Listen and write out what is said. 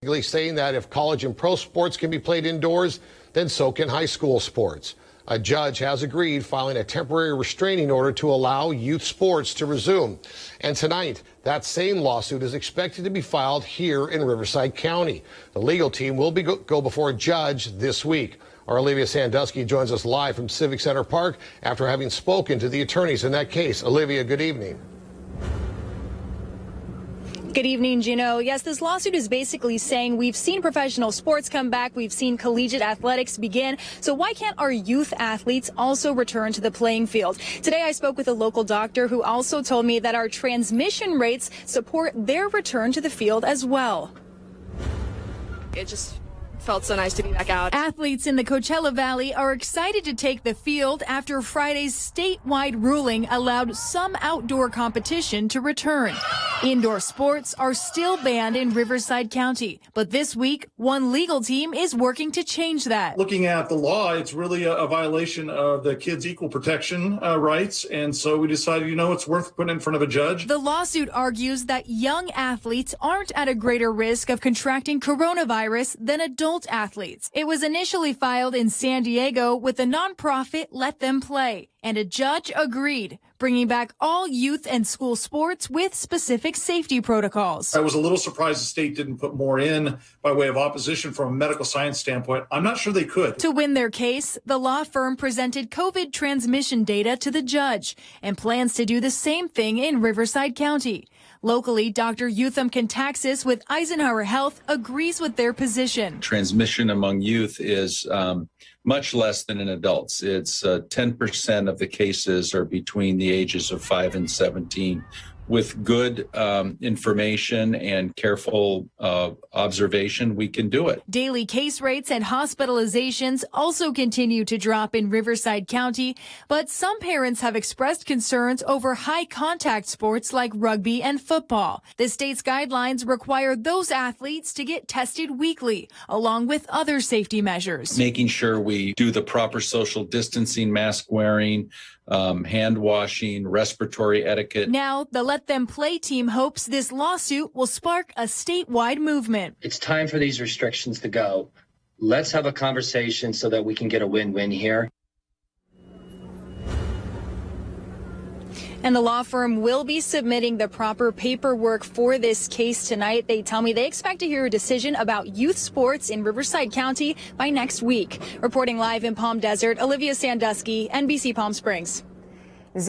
saying that if college and pro sports can be played indoors, then so can high school sports. A judge has agreed, filing a temporary restraining order to allow youth sports to resume. And tonight, that same lawsuit is expected to be filed here in Riverside County. The legal team will go before a judge this week. Our Olivia Sandusky joins us live from Civic Center Park after having spoken to the attorneys in that case. Olivia, good evening. Good evening, Gino. Yes, this lawsuit is basically saying we've seen professional sports come back. We've seen collegiate athletics begin. So why can't our youth athletes also return to the playing field? Today, I spoke with a local doctor who also told me that our transmission rates support their return to the field as well. It just felt so nice to be back out. Athletes in the Coachella Valley are excited to take the field after Friday's statewide ruling allowed some outdoor competition to return. Indoor sports are still banned in Riverside County, but this week, one legal team is working to change that. Looking at the law, it's really a violation of the kids' equal protection rights, and so we decided, it's worth putting in front of a judge. The lawsuit argues that young athletes aren't at a greater risk of contracting coronavirus than adult athletes. It was initially filed in San Diego with a nonprofit Let Them Play, and a judge agreed, bringing back all youth and school sports with specific safety protocols. I was a little surprised the state didn't put more in by way of opposition from a medical science standpoint. I'm not sure they could. To win their case, the law firm presented COVID transmission data to the judge and plans to do the same thing in Riverside County. Locally, Dr. Eutham Contaxis with Eisenhower Health agrees with their position. Transmission among youth is much less than in adults. It's 10% of the cases are between the ages of 5 and 17. With good information and careful observation, we can do it. Daily case rates and hospitalizations also continue to drop in Riverside County, but some parents have expressed concerns over high contact sports like rugby and football. The state's guidelines require those athletes to get tested weekly, along with other safety measures. Making sure we do the proper social distancing, mask wearing, hand washing, respiratory etiquette. Now, the Let Them Play team hopes this lawsuit will spark a statewide movement. It's time for these restrictions to go. Let's have a conversation so that we can get a win-win here. And the law firm will be submitting the proper paperwork for this case tonight. They tell me they expect to hear a decision about youth sports in Riverside County by next week. Reporting live in Palm Desert, Olivia Sandusky, NBC Palm Springs.